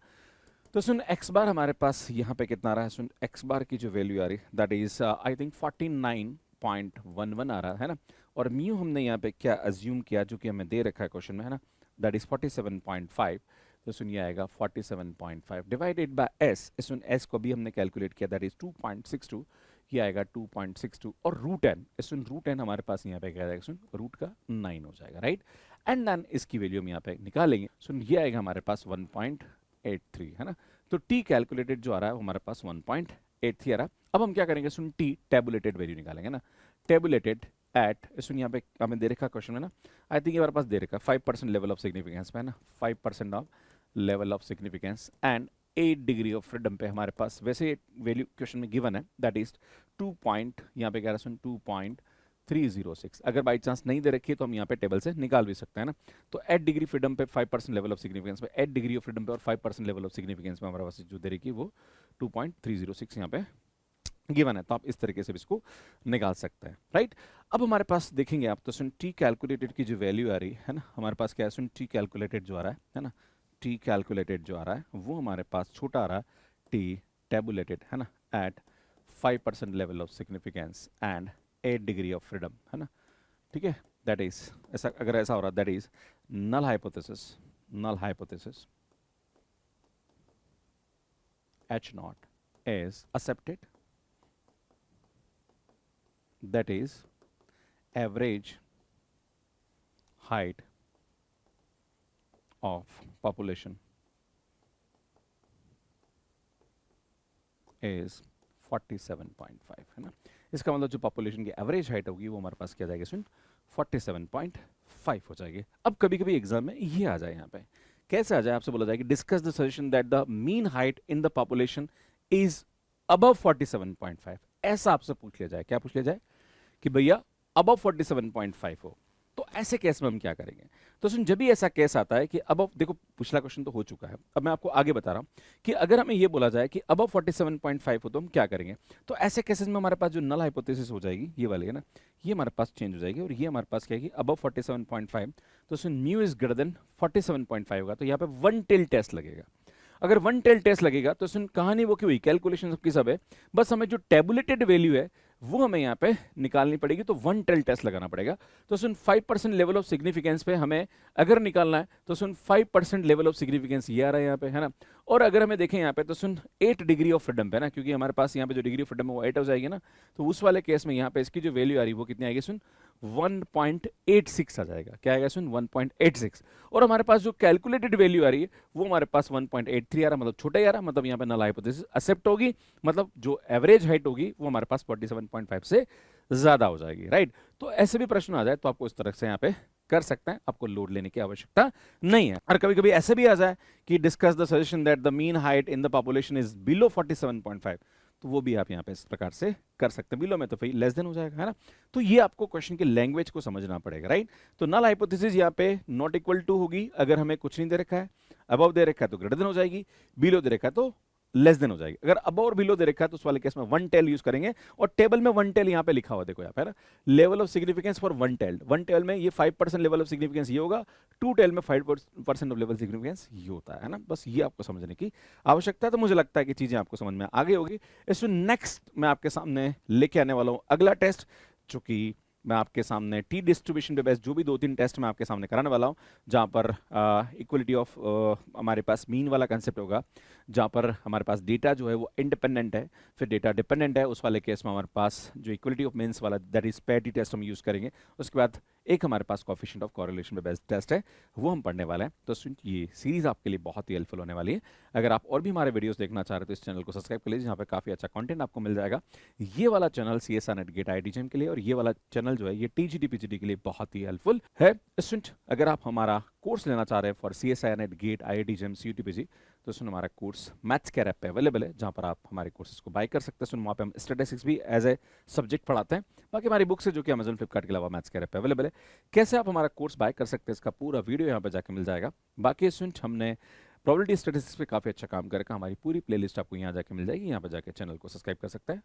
तो सुन एक्स बार हमारे पास यहाँ पे कितना आ रहा है, सुन एक्स बार की जो वैल्यू आ रही है दैट इज आई थिंक 49.11 आ रहा है ना। और म्यू हमने यहाँ पे क्या अज्यूम किया जो कि हमें दे रखा है क्वेश्चन में, है ना, दैट इज 47.5। तो सुन ये आएगा 47.5 divided by S, soon S को भी हमने कैलकुलेट किया दैट इज 2.62, ये आएगा 2.62 और रूट एन, सुन रूट एन हमारे पास यहाँ पे क्या आएगा, सुन रूट का 9 हो जाएगा, राइट। एंड देन इसकी वैल्यू हम यहाँ पे निकालेंगे, सुन ये आएगा हमारे पास 1.83, है ना। तो टी कैलकुलेटेड जो आ रहा है वो हमारे पास 1.83 आ रहा है। अब हम क्या करेंगे, सुन टी टेबुलेटेड वैल्यू निकालेंगे ना। टेबुलेटेड एट, सुन यहाँ पे हमें दे रखा क्वेश्चन में ना, आई थिंक ये हमारे पास दे रखा 5% लेवल ऑफ सिग्निफिकेंस पे, है ना, 5% of level of significance and 8 degree of freedom पे हमारे पास वैसे वैल्यू क्वेश्चन में गिवन है दैट इज 2 पॉइंट, यहाँ पे कह रहा है सुन 2.306। अगर बाई चांस नहीं दे रखी है तो हम यहाँ पे टेबल से निकाल भी सकते हैं ना। तो 8 डिग्री फ्रीडम पे 5% लेवल ऑफ सिग्निफिकेंस पे, 8 डिग्री ऑफ फ्रीडम पे और 5% लेवल ऑफ सिग्निफिकेंस पे हमारे पास जो दे रखी है वो 2.306 यहाँ पे गिवन है। तो आप इस तरीके से भी इसको निकाल सकते हैं, राइट। अब हमारे पास देखेंगे आप तो सुन टी कैलकुलेटेड की जो वैल्यू आ रही है ना, हमारे पास क्या है, सुन टी कैलकुलेटेड जो आ रहा है ना, टी कैलकुलेटेड जो आ रहा है वो हमारे पास छोटा आ रहा है टी टेबुलेटेड, है ना, at 5% level of significance and 8 degree of freedom, है ना, ठीक है। दैट इज ऐसा, अगर ऐसा हो रहा that is null hypothesis, null hypothesis H0 is accepted, that is average height of population is 47.5 है ना। इसका मतलब जो पॉपुलेशन की एवरेज हाइट होगी वो हमारे पास क्या जाएगी स्टूडेंट 47.5 हो जाएगी। अब कभी कभी एग्जाम में ये आ जाए यहाँ पे, कैसे आ जाए, आपसे बोला जाए कि discuss the suggestion that the mean height in the population is above 47.5, ऐसा आपसे पूछ लिया जाए। क्या पूछ लिया जाए कि भैया अबव 47.5 हो, तो ऐसे केस में हम क्या करेंगे। तो सुन, जब भी ऐसा केस आता है कि अबव, देखो पिछला क्वेश्चन तो हो चुका है, अब मैं आपको आगे बता रहा हूं कि अगर हमें ये बोला जाए कि अबव 47.5 हो तो हम क्या करेंगे। तो ऐसे केसेस में हमारे पास जो नल हाइपोथेसिस हो जाएगी ये वाली है ना, ये हमारे पास चेंज हो जाएगी और ये हमारे पास क्या है कि अबव 47.5, तो सुन म्यू इज ग्रेटर देन 47.5 होगा, तो यहाँ पे वन टेल टेस्ट लगेगा। अगर वन टेल टेस्ट लगेगा तो सुन कहानी वो क्यों हुई, कैलकुलेशन सबकी सब है, बस हमें जो टेबुलेटेड वैल्यू है वो हमें यहाँ पे निकालनी पड़ेगी, तो वन टेल टेस्ट लगाना पड़ेगा। तो सुन 5% लेवल ऑफ सिग्निफिकेंस पे हमें अगर निकालना है तो सुन 5% लेवल ऑफ सिग्निफिकेंस ये आ रहा है यहाँ पे, है ना। और अगर हमें देखें यहाँ पे तो सुन 8 डिग्री ऑफ फ्रीडम पे ना, क्योंकि हमारे पास यहाँ पे जो डिग्री ऑफ फ्रीडम है वो 8 हो जाएगी ना, तो उस वाले केस में यहाँ पे इसकी जो वैल्यू आ रही है वो कितनी आएगी सुन 1.86 आ जाएगा। क्या आएगा सुन 1.86। और हमारे पास जो कैलकुलेटेड वैल्यू आ रही है वो हमारे पास 1.83 आ रहा है, मतलब छोटा ही आ रहा है, मतलब यहाँ पे नल हाइपोथेसिस एक्सेप्ट होगी, मतलब जो एवरेज हाइट होगी वो हमारे पास 47.5 से ज्यादा हो जाएगी, राइट। तो ऐसे भी प्रश्न आ जाए तो आपको इस तरह से यहाँ पे कर सकते हैं, आपको लोड लेने की आवश्यकता नहीं है। और कभी कभी ऐसे भी आ जाए कि discuss the suggestion that the mean height in the population is below 47.5, तो वो भी आप यहाँ पे इस प्रकार से कर सकते हैं। बिलो में तो फिर लेस देन हो जाएगा, है ना। तो ये आपको क्वेश्चन की लैंग्वेज को समझना पड़ेगा, राइट। तो नल हाइपोथेसिस यहाँ पे नॉट इक्वल टू होगी अगर हमें कुछ नहीं दे रखा है, अबव दे रखा है तो ग्रेटर देन हो जाएगी, बिलो दे रखा है तो लेस देन हो जाएगी। अगर अबव और बिलो दे रखा है तो उस वाले केस में वन टेल यूज करेंगे, और टेबल में वन टेल यहाँ पे लिखा हुआ देखो यहाँ पे, है ना, level of significance for one tail में ये 5% लेवल ऑफ सिग्निफिकेंस ये होगा, टू टेल में 5% ऑफ लेवल सिग्निफिकेंस ये होता है ना। बस ये आपको समझने की आवश्यकता है। तो मुझे लगता है कि चीजें आपको समझ में आ गई होगी। इसमें नेक्स्ट मैं आपके सामने लेके आने वाला हूँ अगला टेस्ट, जो कि मैं आपके सामने टी डिस्ट्रीब्यूशन पे बेस्ड जो भी 2-3 टेस्ट मैं आपके सामने कराने वाला हूँ, जहाँ पर इक्वलिटी ऑफ हमारे पास मीन वाला कंसेप्ट होगा, जहाँ पर हमारे पास डेटा जो है वो इंडिपेंडेंट है, फिर डेटा डिपेंडेंट है, उस वाले केस में हमारे पास जो इक्वलिटी ऑफ मीन्स वाला दैट इज पैटी टेस्ट हम यूज़ करेंगे। उसके बाद एक हमारे पास कोएफिशिएंट ऑफ कोरिलेशन पे बेस्ड टेस्ट है, वो हम पढ़ने वाले हैं। तो ये सीरीज आपके लिए बहुत ही हेल्पफुल होने वाली है। अगर आप और भी हमारे वीडियोस देखना चाह रहे हो तो इस चैनल को सब्सक्राइब कर लीजिए, यहाँ पे काफ़ी अच्छा कंटेंट आपको मिल जाएगा। ये वाला channel CSR net gate IIT के लिए, और ये वाला चैनल जो है ये TGT PGT के लिए बहुत ही हेल्पफुल है। स्टूडेंट अगर आप हमारा कोर्स लेना चाह रहे हैं for CSR net gate IIT CUT PG, तो सुन हमारा कोर्स मैथ्स केयर ऐप पे अवेलेबल है, जहाँ पर आप हमारे कोर्सेज को बाय कर सकते हैं। सुन वहाँ पे हम स्टैटिस्टिक्स भी एज ए सब्जेक्ट पढ़ाते हैं। बाकी हमारी बुक्स है जो कि अमेजन फ्लिपकार्ट के अलावा मैथ्स केयर ऐप पे अवेलेबल है। कैसे आप हमारा कोर्स बाय कर सकते हैं इसका पूरा वीडियो यहाँ पे जाके मिल जाएगा। बाकी स्टूडेंट हमने प्रोबेबिलिटी स्टैटिस्टिक्स पे काफ़ी अच्छा काम करके हमारी पूरी प्लेलिस्ट आपको यहाँ जाके मिल जाएगी, यहाँ पे जाके चैनल को सब्सक्राइब कर सकते हैं।